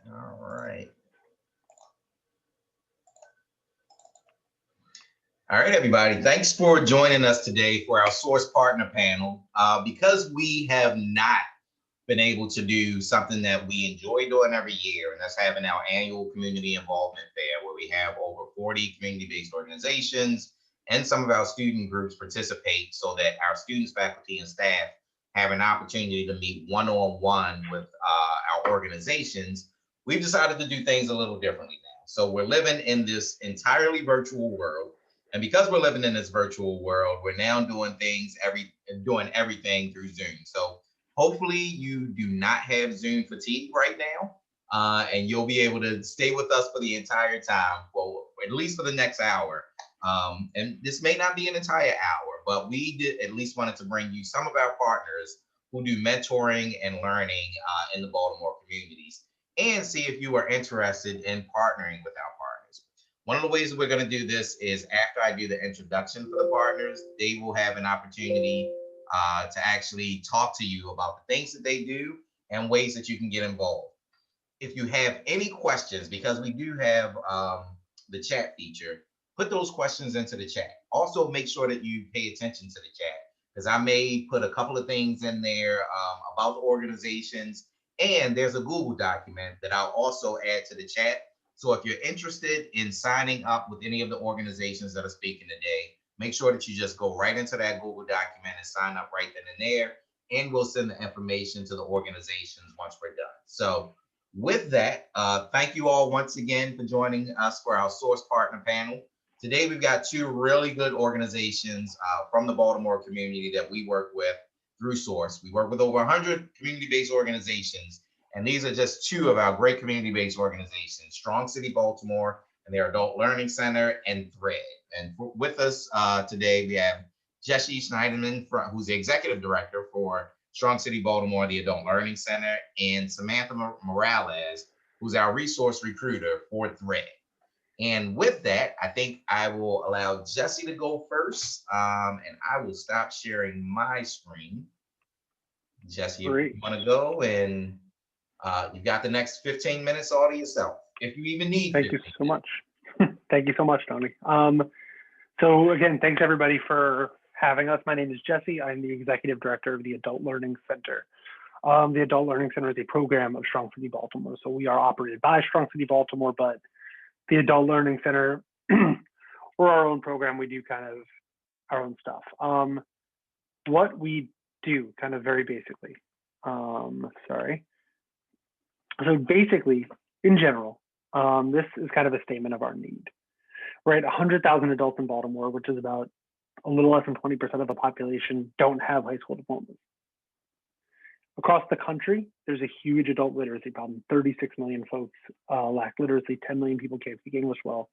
All right. All right, everybody. Thanks for joining us today for our source partner panel. Because we have not been able to do something that we enjoy doing every year, and that's having our annual community involvement fair, where we have over 40 community-based organizations and some of our student groups participate so that our students, faculty, and staff have an opportunity to meet one-on-one with our organizations. We've decided to do things a little differently now. So we're living in this entirely virtual world. And because we're living in this virtual world, we're now doing everything through Zoom. So hopefully you do not have Zoom fatigue right now, and you'll be able to stay with us for the entire time, well, at least for the next hour. And this may not be an entire hour, but we did at least wanted to bring you some of our partners who do mentoring and learning in the Baltimore communities, and see if you are interested in partnering with our partners. One of the ways that we're going to do this is after I do the introduction for the partners, they will have an opportunity to actually talk to you about the things that they do and ways that you can get involved. If you have any questions, because we do have the chat feature, put those questions into the chat. Also, make sure that you pay attention to the chat, because I may put a couple of things in there about the organizations, and there's a Google document that I'll also add to the chat. So if you're interested in signing up with any of the organizations that are speaking today, make sure that you just go right into that Google document and sign up right then and there. And we'll send the information to the organizations once we're done. So with that, thank you all once again for joining us for our source partner panel. Today, we've got two really good organizations from the Baltimore community that we work with through Source. We work with over 100 community-based organizations, and these are just two of our great community-based organizations, Strong City Baltimore and their Adult Learning Center, and Thread. And with us today, we have Jesse Schneiderman, who's the executive director for Strong City Baltimore, the Adult Learning Center, and Samantha Morales, who's our resource recruiter for Thread. And with that, I think I will allow Jesse to go first, and I will stop sharing my screen. Jesse, if you Great. want to go, and you've got the next 15 minutes all to yourself, if you even need Thank you 15 so minutes. much. Thank you so much, Tony. So again, thanks everybody for having us. My name is Jesse. I'm the executive director of the Adult Learning Center. The Adult Learning Center is a program of Strong City Baltimore. So we are operated by Strong City Baltimore, but the Adult Learning Center, we're our own program. We do kind of our own stuff. What we do, kind of very basically, sorry. So basically, in general, this is kind of a statement of our need, right? 100,000 adults in Baltimore, which is about a little less than 20% of the population, don't have high school diplomas. Across the country, there's a huge adult literacy problem. 36 million folks lack literacy, 10 million people can't speak English well,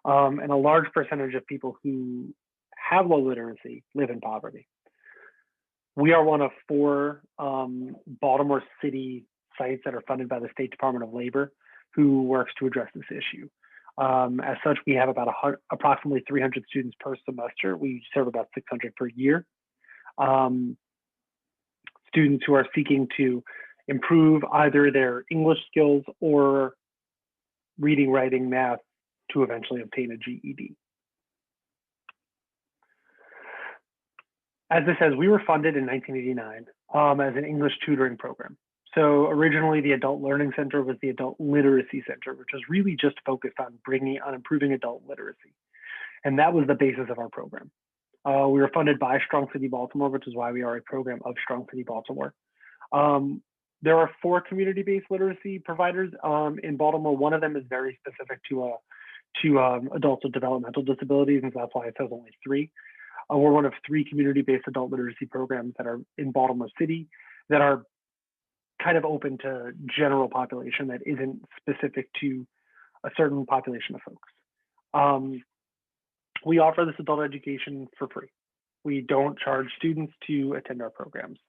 and a large percentage of people who have low literacy live in poverty. We are one of four Baltimore City sites that are funded by the State Department of Labor who works to address this issue. As such, we have about approximately 300 students per semester. We serve about 600 per year. Students who are seeking to improve either their English skills or reading, writing, math to eventually obtain a GED. As this says, we were funded in 1989 as an English tutoring program. So originally the Adult Learning Center was the Adult Literacy Center, which was really just focused on improving adult literacy. And that was the basis of our program. We were funded by Strong City Baltimore, which is why we are a program of Strong City Baltimore. There are 4 community-based literacy providers in Baltimore. One of them is very specific to adults with developmental disabilities, and so that's why it says only 3. We're one of 3 community-based adult literacy programs that are in Baltimore City that are kind of open to general population that isn't specific to a certain population of folks. We offer this adult education for free. We don't charge students to attend our programs.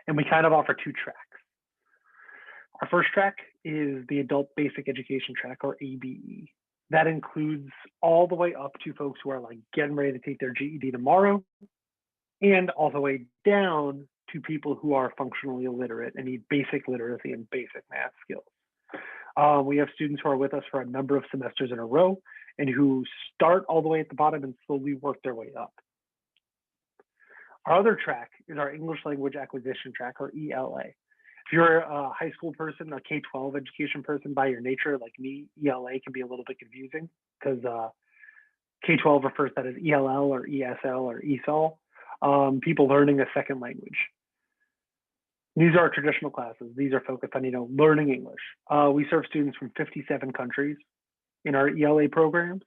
And we kind of offer 2 tracks. Our first track is the Adult Basic Education track, or ABE. That includes all the way up to folks who are like getting ready to take their GED tomorrow, and all the way down to people who are functionally illiterate and need basic literacy and basic math skills. We have students who are with us for a number of semesters in a row and who start all the way at the bottom and slowly work their way up. Our other track is our English Language Acquisition track, or ELA. If you're a high school person, a K-12 education person by your nature, like me, ELA can be a little bit confusing because K-12 refers to that as ELL or ESL or ESOL, people learning a second language. These are our traditional classes. These are focused on, learning English. We serve students from 57 countries in our ELA programs.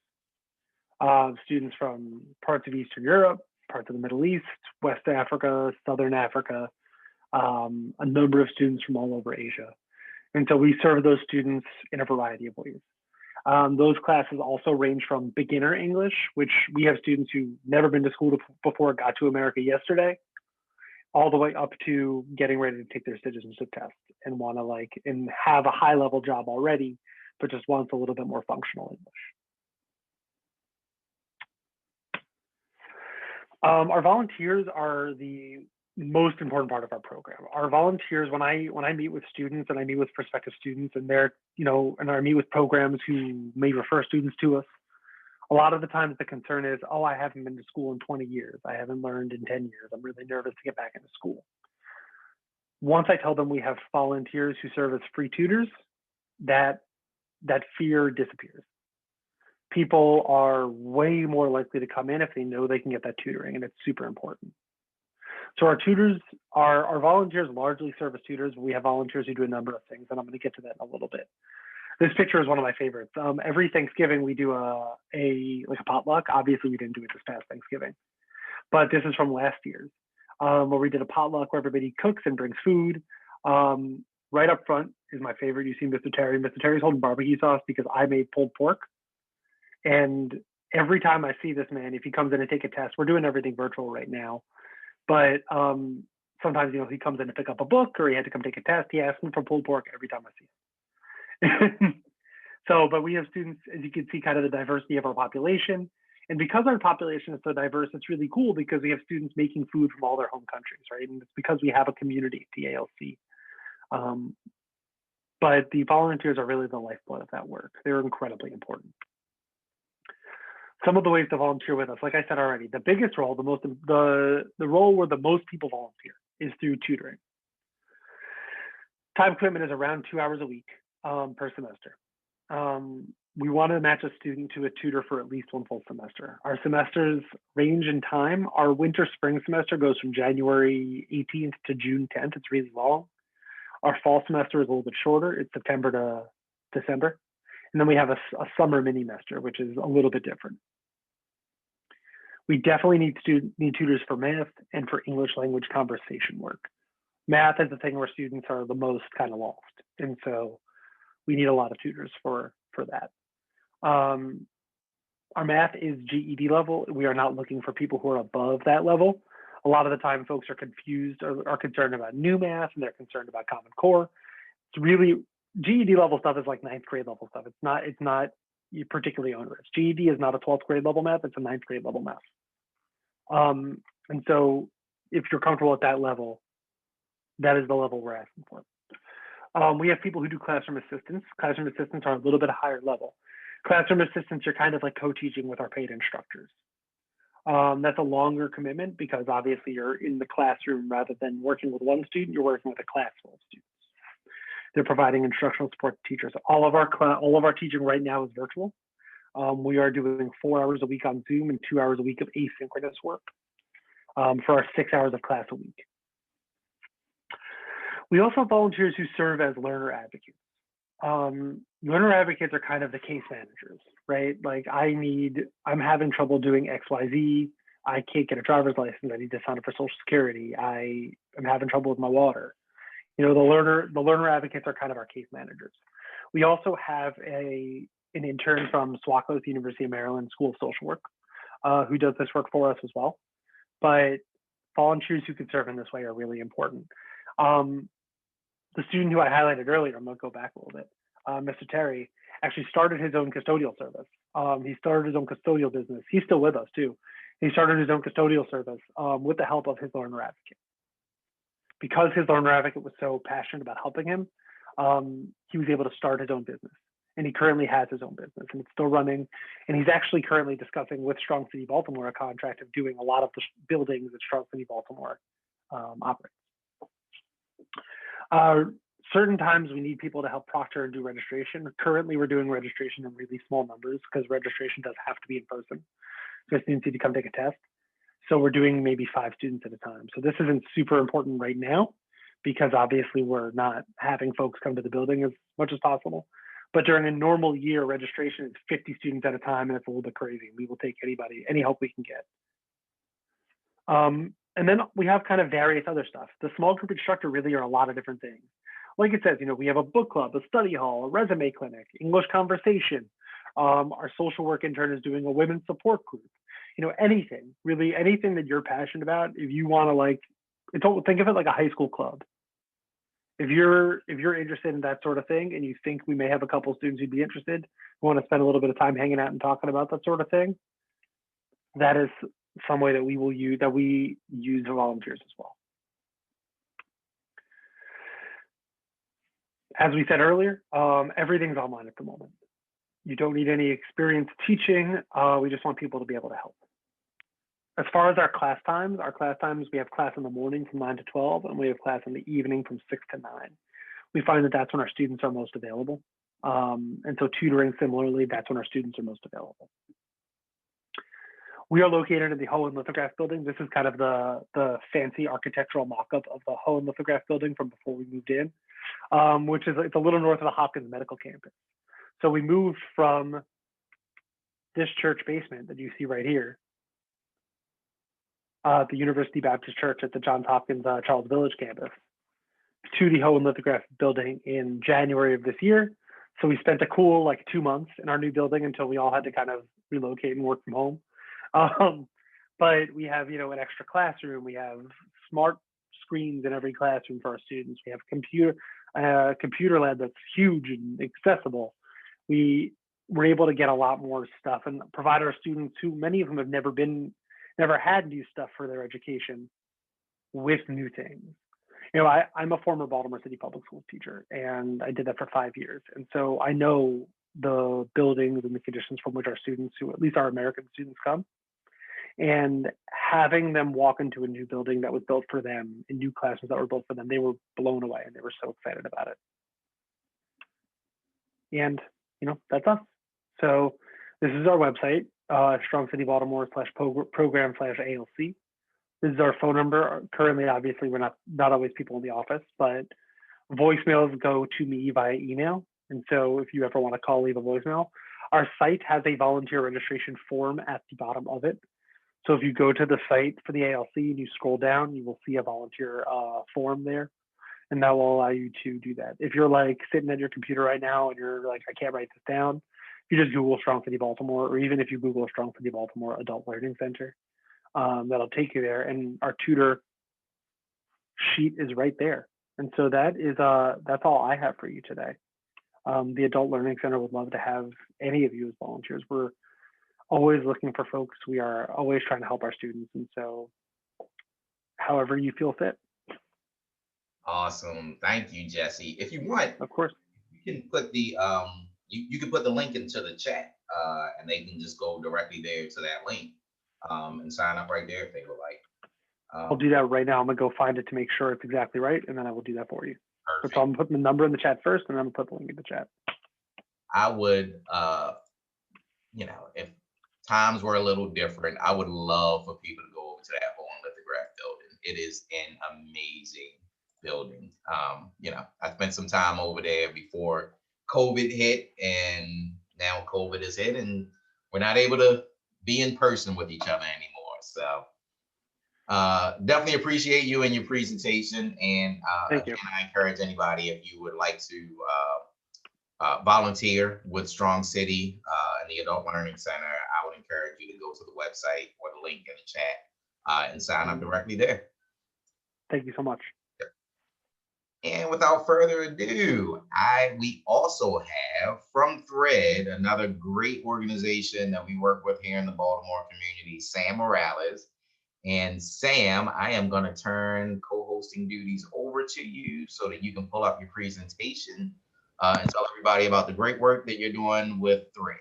Students from parts of Eastern Europe, parts of the Middle East, West Africa, Southern Africa, a number of students from all over Asia. And so we serve those students in a variety of ways. Those classes also range from beginner English, which we have students who never been to school before, got to America yesterday, all the way up to getting ready to take their citizenship test and want to and have a high level job already, but just wants a little bit more functional English. Our volunteers are the most important part of our program. Our volunteers, when I meet with students and I meet with prospective students and they're, and I meet with programs who may refer students to us, a lot of the times the concern is, oh, I haven't been to school in 20 years. I haven't learned in 10 years. I'm really nervous to get back into school. Once I tell them we have volunteers who serve as free tutors, that fear disappears. People are way more likely to come in if they know they can get that tutoring, and it's super important. So our tutors, our volunteers largely serve as tutors. We have volunteers who do a number of things, and I'm going to get to that in a little bit. This picture is one of my favorites. Every Thanksgiving we do a potluck. Obviously, we didn't do it this past Thanksgiving, but this is from last year's, where we did a potluck where everybody cooks and brings food. Right up front is my favorite. You see Mr. Terry. Mr. Terry's holding barbecue sauce because I made pulled pork. And every time I see this man, if he comes in to take a test, we're doing everything virtual right now. But sometimes, he comes in to pick up a book or he had to come take a test. He asks me for pulled pork every time I see him. But we have students, as you can see, kind of the diversity of our population. And because our population is so diverse, it's really cool because we have students making food from all their home countries, right? And it's because we have a community at the ALC. But the volunteers are really the lifeblood of that work. They're incredibly important. Some of the ways to volunteer with us, like I said already, the biggest role, the role where the most people volunteer is through tutoring. Time commitment is around 2 hours a week per semester. We want to match a student to a tutor for at least one full semester. Our semesters range in time. Our winter-spring semester goes from January 18th to June 10th. It's really long. Our fall semester is a little bit shorter. It's September to December. And then we have a summer mini-mester, which is a little bit different. We definitely need tutors for math and for English language conversation work. Math is the thing where students are the most kind of lost. And so we need a lot of tutors for that. Our math is GED level. We are not looking for people who are above that level. A lot of the time folks are confused or are concerned about new math and they're concerned about Common Core. It's really, GED level stuff is like 9th grade level stuff. It's not particularly onerous. GED is not a 12th grade level math, it's a 9th grade level math. And so if you're comfortable at that level, that is the level we're asking for. We have people who do classroom assistants. Classroom assistants are a little bit higher level. Classroom assistants are kind of like co-teaching with our paid instructors. That's a longer commitment because obviously you're in the classroom rather than working with one student, you're working with a class full of students. They're providing instructional support to teachers. All of our teaching right now is virtual. We are doing 4 hours a week on Zoom and 2 hours a week of asynchronous work for our 6 hours of class a week. We also have volunteers who serve as learner advocates. Learner advocates are kind of the case managers, right? Like I'm having trouble doing XYZ. I can't get a driver's license. I need to sign up for Social Security. I am having trouble with my water. The learner advocates are kind of our case managers. We also have an intern from SWACO, the University of Maryland School of Social Work, who does this work for us as well. But volunteers who can serve in this way are really important. The student who I highlighted earlier, I'm going to go back a little bit, Mr. Terry, actually started his own custodial service. He started his own custodial business. He's still with us too. He started his own custodial service with the help of his learner advocate. Because his learner advocate was so passionate about helping him, he was able to start his own business. And he currently has his own business and it's still running. And he's actually currently discussing with Strong City Baltimore a contract of doing a lot of the buildings that Strong City Baltimore operates. Certain times we need people to help proctor and do registration. Currently, we're doing registration in really small numbers because registration does have to be in person. So students need to come take a test. So we're doing maybe 5 students at a time. So this isn't super important right now because obviously we're not having folks come to the building as much as possible. But during a normal year, registration is 50 students at a time, and it's a little bit crazy. We will take anybody, any help we can get. And then we have kind of various other stuff. The small group instructor really are a lot of different things. Like it says, we have a book club, a study hall, a resume clinic, English conversation. Our social work intern is doing a women's support group. Anything, really anything that you're passionate about. If you want to think of it like a high school club. If you're interested in that sort of thing and you think we may have a couple students who'd be interested, who want to spend a little bit of time hanging out and talking about that sort of thing, that is some way that we use volunteers as well. As we said earlier, everything's online at the moment. You don't need any experience teaching. We just want people to be able to help. As far as our class times, we have class in the morning from 9 to 12, and we have class in the evening from 6 to 9. We find that that's when our students are most available. And so tutoring, similarly, that's when our students are most available. We are located in the Hohen Lithograph building. This is kind of the fancy architectural mock-up of the Hohen Lithograph building from before we moved in, which is it's a little north of the Hopkins Medical Campus. So we moved from this church basement that you see right here, the University Baptist Church at the Johns Hopkins Charles Village campus, to the Hohen Lithograph building in January of this year. So we spent a cool 2 months in our new building until we all had to kind of relocate and work from home. But we have, an extra classroom. We have smart screens in every classroom for our students. We have computer lab that's huge and accessible. We were able to get a lot more stuff and provide our students, who many of them have never had new stuff for their education, with new things. I'm a former Baltimore City Public Schools teacher, and I did that for 5 years. And so I know the buildings and the conditions from which our students, who at least our American students, come. And having them walk into a new building that was built for them, in new classrooms that were built for them, they were blown away and they were so excited about it. And, that's us. So this is our website, strongcitybaltimore/program/ALC. This is our phone number. Currently, obviously, we're not always people in the office, but voicemails go to me via email. And so if you ever want to call, leave a voicemail. Our site has a volunteer registration form at the bottom of it. So if you go to the site for the ALC and you scroll down, you will see a volunteer form there, and that will allow you to do that. If you're sitting at your computer right now and you're I can't write this down, you just Google Strong City Baltimore, or even if you Google Strong City Baltimore Adult Learning Center, that'll take you there, and our tutor sheet is right there. And so that's all I have for you today. The Adult Learning Center would love to have any of you as volunteers. We're always looking for folks. We are always trying to help our students. And so however you feel fit. Awesome. Thank you, Jesse. If you want, of course, you can put the you can put the link into the chat, and they can just go directly there to that link and sign up right there if they would like. I'll do that right now. I'm gonna go find it to make sure it's exactly right, and then I will do that for you. Perfect. So I'm putting the number in the chat first, and then I'm gonna put the link in the chat. I would, if times were a little different, I would love for people to go over to that Hohen Lithograph building. It is an amazing building. I spent some time over there before COVID hit, and now COVID has hit, and we're not able to be in person with each other anymore. So definitely appreciate you and your presentation. And again, I encourage anybody, if you would like to volunteer with Strong City and the Adult Learning Center, I would encourage you to go to the website or the link in the chat and sign up directly there. Thank you so much. And without further ado, we also have from Thread, another great organization that we work with here in the Baltimore community, Sam Morales. And Sam, I am going to turn co-hosting duties over to you so that you can pull up your presentation and tell everybody about the great work that you're doing with Thread.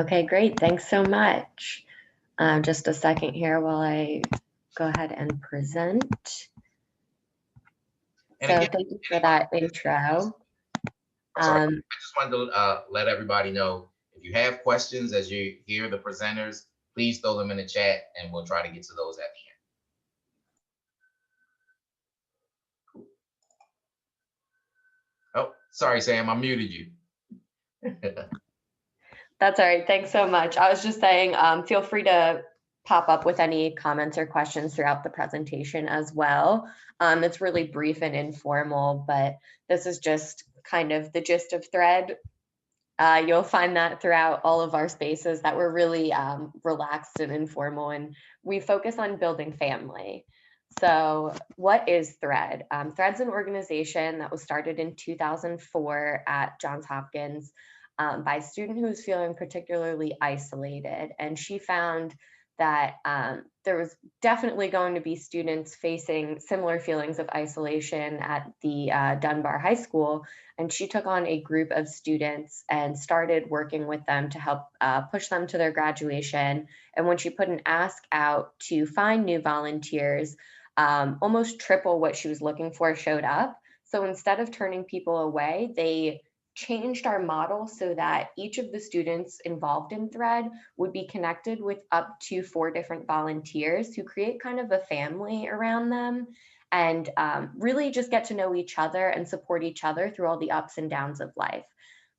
Okay, great. Thanks so much. Just a second here while I go ahead and present. And So again, thank you for that intro. sorry, I just wanted to let everybody know, if you have questions as you hear the presenters, please throw them in the chat and we'll try to get to those at the end. Oh, sorry, Sam, I muted you. That's all right. Thanks so much. I was just saying, feel free to pop up with any comments or questions throughout the presentation as well. It's really brief and informal, but this is just kind of the gist of Thread. You'll find that throughout all of our spaces that we're really relaxed and informal, and we focus on building family. So what is Thread? Thread's an organization that was started in 2004 at Johns Hopkins by a student who was feeling particularly isolated. And she found that there was definitely going to be students facing similar feelings of isolation at the Dunbar High School. And she took on a group of students and started working with them to help push them to their graduation. And when she put an ask out to find new volunteers, almost triple what she was looking for showed up. So instead of turning people away, they changed our model so that each of the students involved in Thread would be connected with up to 4 different volunteers who create kind of a family around them and really just get to know each other and support each other through all the ups and downs of life.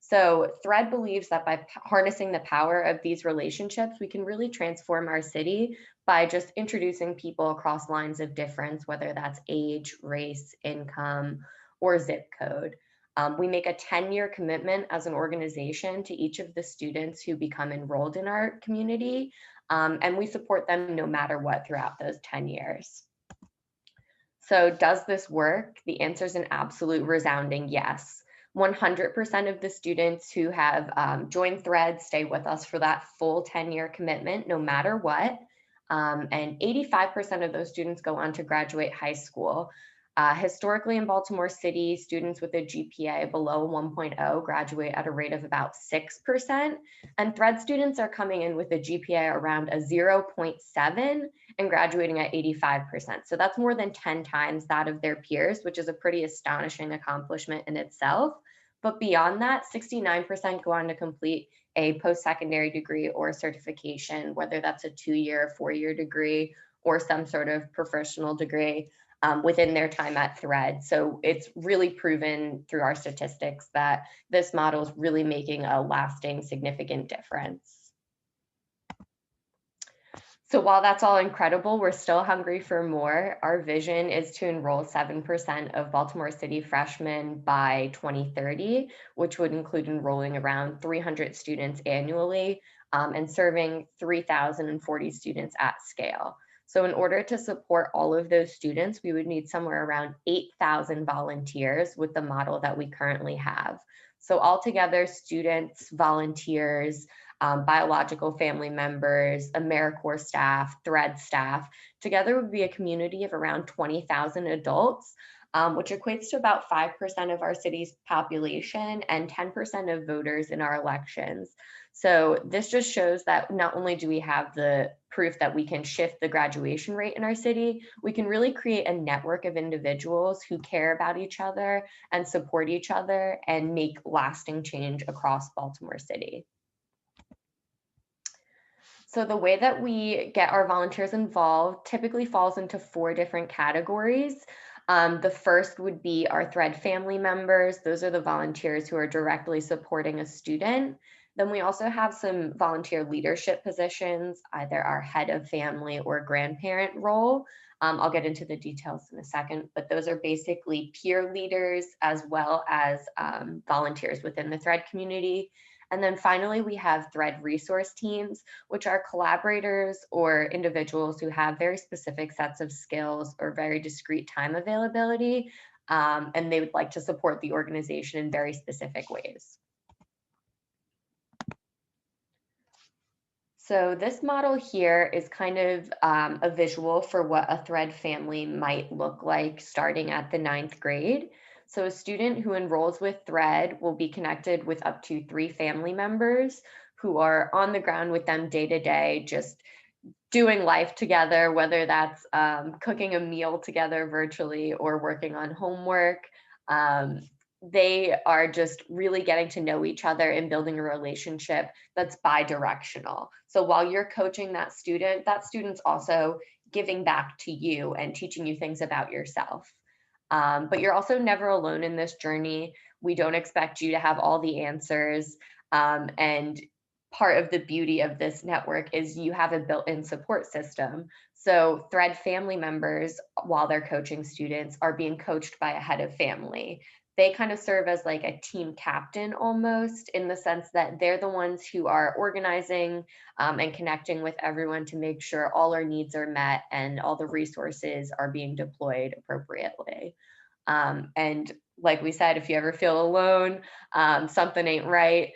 So Thread believes that by harnessing the power of these relationships, we can really transform our city by just introducing people across lines of difference, whether that's age, race, income, or zip code. We make a 10-year commitment as an organization to each of the students who become enrolled in our community, and we support them no matter what throughout those 10 years. So does this work? The answer is an absolute resounding yes. 100% of the students who have joined Thread stay with us for that full 10-year commitment, no matter what. And 85% of those students go on to graduate high school. Historically in Baltimore City, students with a GPA below 1.0 graduate at a rate of about 6%, and Thread students are coming in with a GPA around a 0.7 and graduating at 85%. So that's more than 10 times that of their peers, which is a pretty astonishing accomplishment in itself. But beyond that, 69% go on to complete a post-secondary degree or certification, whether that's a 2-year, 4-year degree, or some sort of professional degree within their time at Thread. So it's really proven through our statistics that this model is really making a lasting, significant difference. So while that's all incredible, we're still hungry for more. Our vision is to enroll 7% of Baltimore City freshmen by 2030, which would include enrolling around 300 students annually and serving 3,040 students at scale. So in order to support all of those students, we would need somewhere around 8,000 volunteers with the model that we currently have. So altogether, students, volunteers, biological family members, AmeriCorps staff, Thread staff, together would be a community of around 20,000 adults, which equates to about 5% of our city's population and 10% of voters in our elections. So this just shows that not only do we have the proof that we can shift the graduation rate in our city, we can really create a network of individuals who care about each other and support each other and make lasting change across Baltimore City. So the way that we get our volunteers involved typically falls into 4 different categories. The first would be our Thread family members. Those are the volunteers who are directly supporting a student. Then we also have some volunteer leadership positions, either our head of family or grandparent role. I'll get into the details in a second, but those are basically peer leaders as well as volunteers within the Thread community. And then finally, we have Thread resource teams, which are collaborators or individuals who have very specific sets of skills or very discrete time availability, and they would like to support the organization in very specific ways. So this model here is kind of a visual for what a Thread family might look like starting at the 9th grade. So a student who enrolls with Thread will be connected with up to 3 family members who are on the ground with them day to day, just doing life together, whether that's cooking a meal together virtually or working on homework. Um, they are just really getting to know each other and building a relationship that's bi-directional. So while you're coaching that student's also giving back to you and teaching you things about yourself. But you're also never alone in this journey. We don't expect you to have all the answers. And part of the beauty of this network is you have a built-in support system. So Thread family members, while they're coaching students, are being coached by a head of family. They kind of serve as like a team captain almost, in the sense that they're the ones who are organizing and connecting with everyone to make sure all our needs are met and all the resources are being deployed appropriately. And like we said, if you ever feel alone, something ain't right,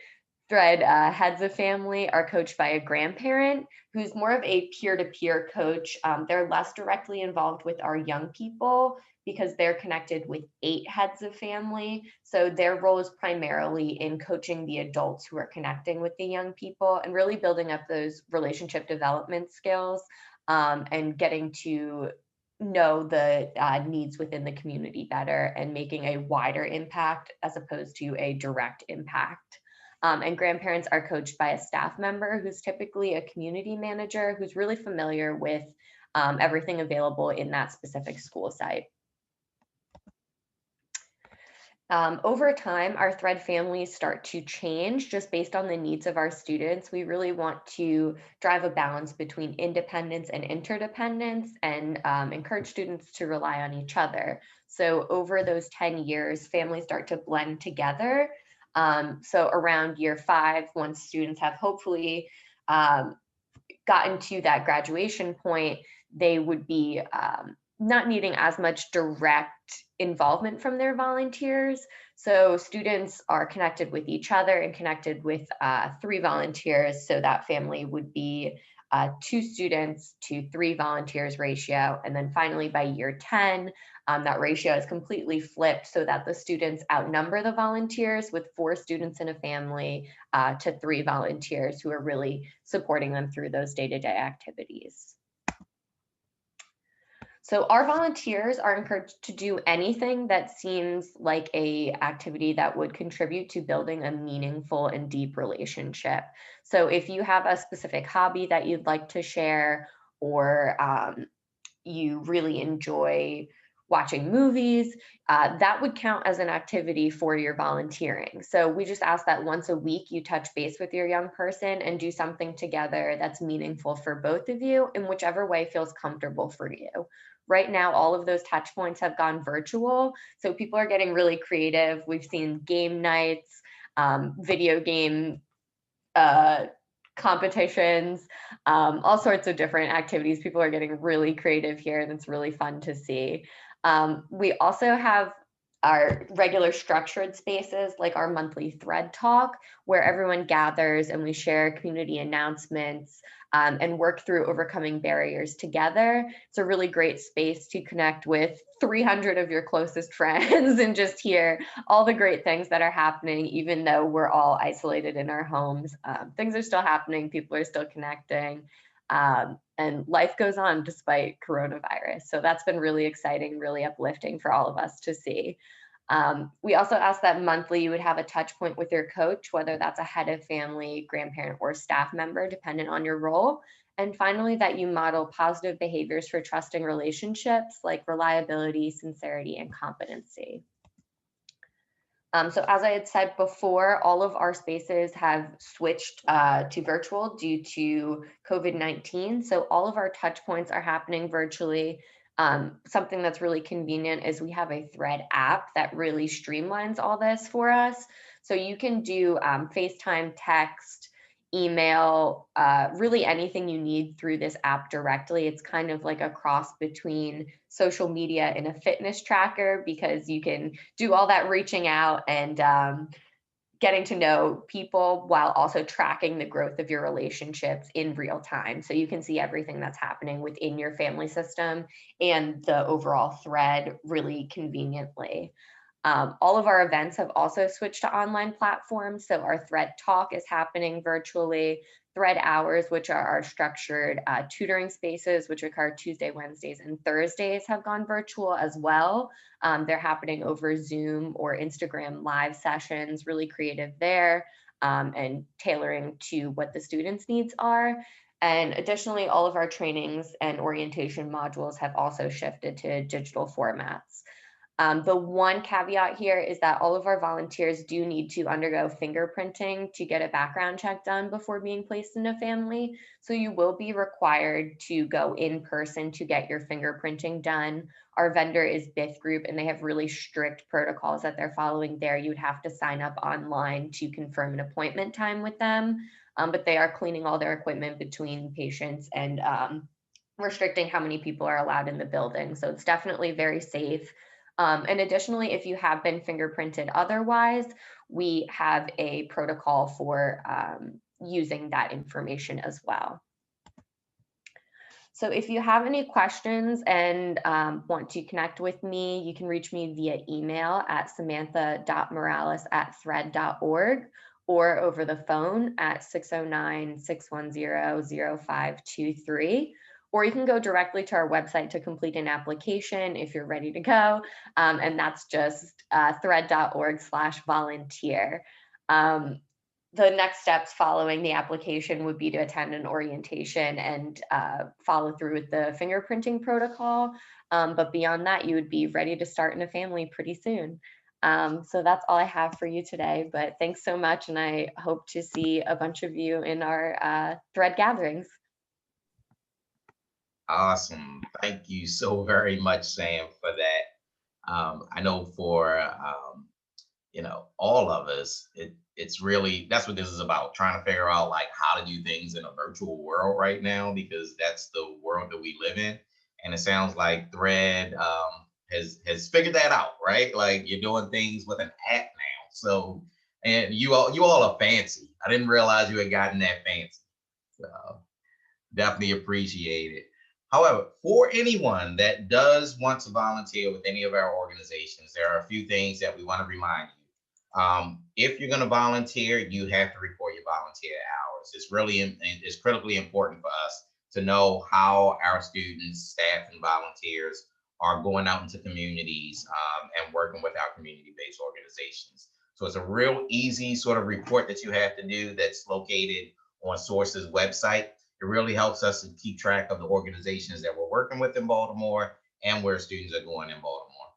Thread heads of family are coached by a grandparent who's more of a peer-to-peer coach. They're less directly involved with our young people because they're connected with 8 heads of family. So their role is primarily in coaching the adults who are connecting with the young people and really building up those relationship development skills, and getting to know the needs within the community better and making a wider impact as opposed to a direct impact. And grandparents are coached by a staff member who's typically a community manager who's really familiar with everything available in that specific school site. Over time, our Thread families start to change just based on the needs of our students. We really want to drive a balance between independence and interdependence and encourage students to rely on each other. So over those 10 years, families start to blend together. So around year 5, once students have hopefully gotten to that graduation point, they would be not needing as much direct involvement from their volunteers. So students are connected with each other and connected with 3 volunteers. So that family would be 2 students to 3 volunteers ratio. And then finally by year 10, that ratio is completely flipped so that the students outnumber the volunteers, with 4 students in a family to 3 volunteers who are really supporting them through those day-to-day activities. So our volunteers are encouraged to do anything that seems like a activity that would contribute to building a meaningful and deep relationship. So if you have a specific hobby that you'd like to share, or you really enjoy watching movies, that would count as an activity for your volunteering. So we just ask that once a week you touch base with your young person and do something together that's meaningful for both of you in whichever way feels comfortable for you. Right now, all of those touch points have gone virtual, so people are getting really creative. We've seen game nights, video game competitions, all sorts of different activities. People are getting really creative here, and it's really fun to see. We also have our regular structured spaces, like our monthly Thread talk, where everyone gathers and we share community announcements and work through overcoming barriers together. It's a really great space to connect with 300 of your closest friends and just hear all the great things that are happening, even though we're all isolated in our homes. Things are still happening, people are still connecting, and life goes on despite coronavirus. So that's been really exciting, really uplifting for all of us to see. We also ask that monthly you would have a touch point with your coach, whether that's a head of family, grandparent, or staff member, dependent on your role. And finally, that you model positive behaviors for trusting relationships like reliability, sincerity, and competency. So as I had said before, all of our spaces have switched to virtual due to COVID-19. So all of our touch points are happening virtually. Something that's really convenient is we have a Thread app that really streamlines all this for us. So you can do FaceTime, text, email, really anything you need through this app directly. It's kind of like a cross between social media and a fitness tracker, because you can do all that reaching out and getting to know people while also tracking the growth of your relationships in real time. So you can see everything that's happening within your family system and the overall thread really conveniently. All of our events have also switched to online platforms. So our Thread Talk is happening virtually. Thread Hours, which are our structured tutoring spaces, which occur Tuesday, Wednesdays, and Thursdays, have gone virtual as well. They're happening over Zoom or Instagram live sessions, really creative there, and tailoring to what the students' needs are. And additionally, all of our trainings and orientation modules have also shifted to digital formats. The one caveat here is that all of our volunteers do need to undergo fingerprinting to get a background check done before being placed in a family. So you will be required to go in person to get your fingerprinting done. Our vendor is Bith Group, and they have really strict protocols that they're following there. You would have to sign up online to confirm an appointment time with them, but they are cleaning all their equipment between patients and restricting how many people are allowed in the building. So it's definitely very safe. And additionally, if you have been fingerprinted otherwise, we have a protocol for using that information as well. So if you have any questions and want to connect with me, you can reach me via email at samantha.morales@thread.org or over the phone at 609-610-0523. Or you can go directly to our website to complete an application if you're ready to go. And that's just thread.org/volunteer. The next steps following the application would be to attend an orientation and follow through with the fingerprinting protocol. But beyond that, you would be ready to start in a family pretty soon. So that's all I have for you today, but thanks so much. And I hope to see a bunch of you in our Thread gatherings. Awesome. Thank you so very much, Sam, for that. I know for all of us, it's really, that's what this is about, trying to figure out like how to do things in a virtual world right now, because that's the world that we live in. And it sounds like Thread has figured that out, right? Like you're doing things with an app now. So, and you all are fancy. I didn't realize you had gotten that fancy. So definitely appreciate it. However, for anyone that does want to volunteer with any of our organizations, there are a few things that we want to remind you. If you're going to volunteer, you have to report your volunteer hours. It's critically important for us to know how our students, staff, and volunteers are going out into communities and working with our community-based organizations. So it's a real easy sort of report that you have to do that's located on Source's website. It really helps us to keep track of the organizations that we're working with in Baltimore and where students are going in Baltimore.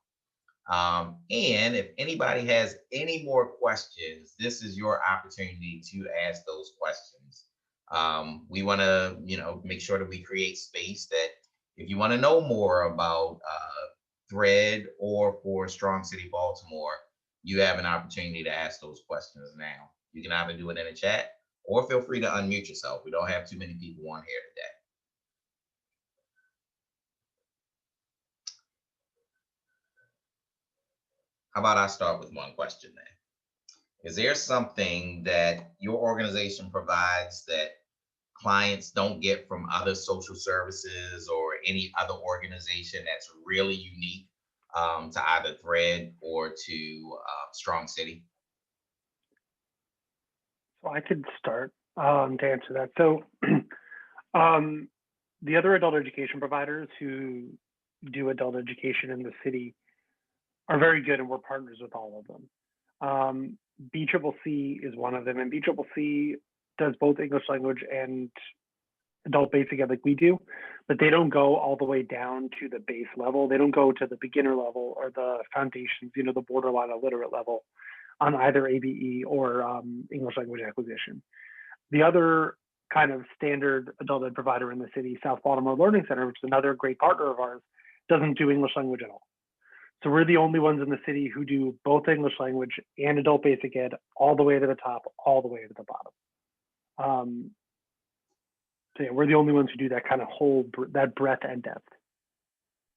And if anybody has any more questions, this is your opportunity to ask those questions. We want to, make sure that we create space that if you want to know more about Thread or for Strong City Baltimore, you have an opportunity to ask those questions now. You can either do it in a chat or feel free to unmute yourself. We don't have too many people on here today. How about I start with one question then? Is there something that your organization provides that clients don't get from other social services or any other organization that's really unique to either Thread or to Strong City? So I could start to answer that. So the other adult education providers who do adult education in the city are very good, and we're partners with all of them. BCCC is one of them, and BCCC does both English language and adult basic ed like we do, but they don't go all the way down to the base level. They don't go to the beginner level or the foundations, the borderline illiterate level on either ABE or English language acquisition. The other kind of standard adult ed provider in the city, South Baltimore Learning Center, which is another great partner of ours, doesn't do English language at all. So we're the only ones in the city who do both English language and adult basic ed all the way to the top, all the way to the bottom. So yeah, we're the only ones who do that kind of that breadth and depth.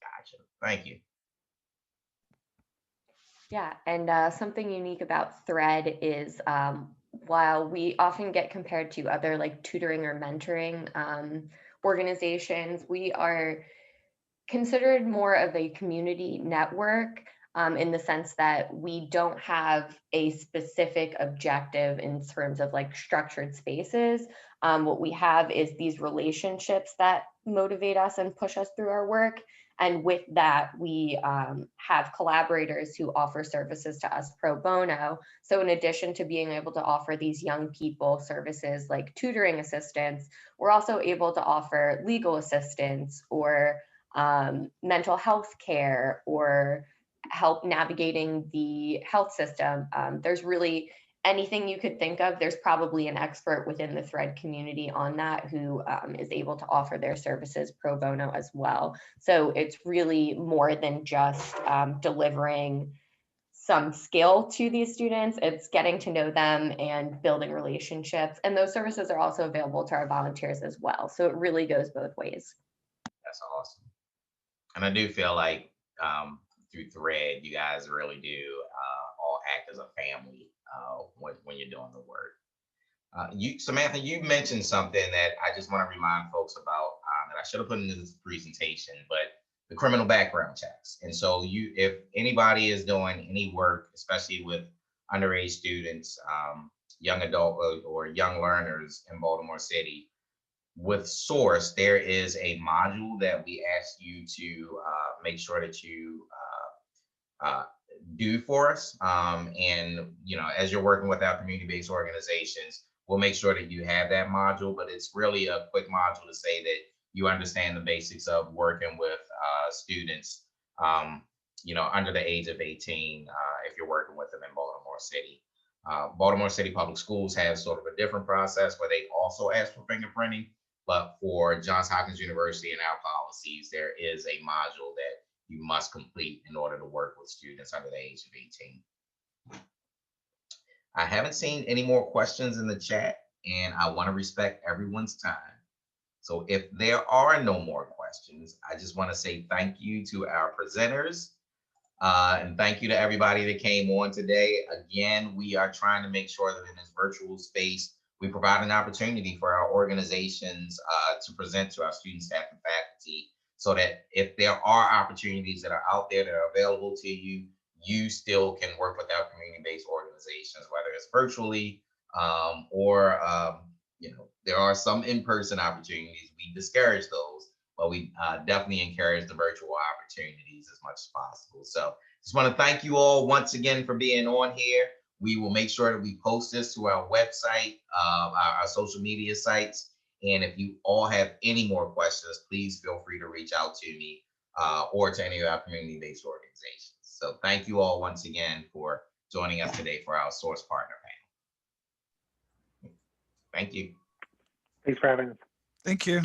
Gotcha. Thank you. Yeah, and something unique about Thread is while we often get compared to other like tutoring or mentoring organizations, we are considered more of a community network in the sense that we don't have a specific objective in terms of like structured spaces. What we have is these relationships that motivate us and push us through our work. And with that, we have collaborators who offer services to us pro bono. So in addition to being able to offer these young people services like tutoring assistance, we're also able to offer legal assistance or mental health care or help navigating the health system. There's really anything you could think of. There's probably an expert within the Thread community on that who is able to offer their services pro bono as well. So it's really more than just delivering some skill to these students. It's getting to know them and building relationships. And those services are also available to our volunteers as well. So it really goes both ways. That's awesome. And I do feel like through Thread, you guys really do all act as a family when you're doing the work. Samantha, you mentioned something that I just want to remind folks about that I should have put into this presentation, but the criminal background checks. And so if anybody is doing any work, especially with underage students, young adult or young learners in Baltimore City, with Source, there is a module that we ask you to make sure that you do for us. And as you're working with our community-based organizations, we'll make sure that you have that module. But it's really a quick module to say that you understand the basics of working with students, under the age of 18, if you're working with them in Baltimore City. Baltimore City Public Schools have sort of a different process where they also ask for fingerprinting. But for Johns Hopkins University and our policies, there is a module that you must complete in order to work with students under the age of 18. I haven't seen any more questions in the chat, and I want to respect everyone's time. So if there are no more questions, I just want to say thank you to our presenters. And thank you to everybody that came on today. Again, we are trying to make sure that in this virtual space, we provide an opportunity for our organizations to present to our students, staff, and faculty, so that if there are opportunities that are out there that are available to you, you still can work with our community-based organizations, whether it's virtually or there are some in-person opportunities. We discourage those, but we definitely encourage the virtual opportunities as much as possible. So just want to thank you all once again for being on here. We will make sure that we post this to our website, our social media sites. And if you all have any more questions, please feel free to reach out to me or to any of our community-based organizations. So thank you all once again for joining us today for our Source Partner panel. Thank you. Thanks for having us. Thank you.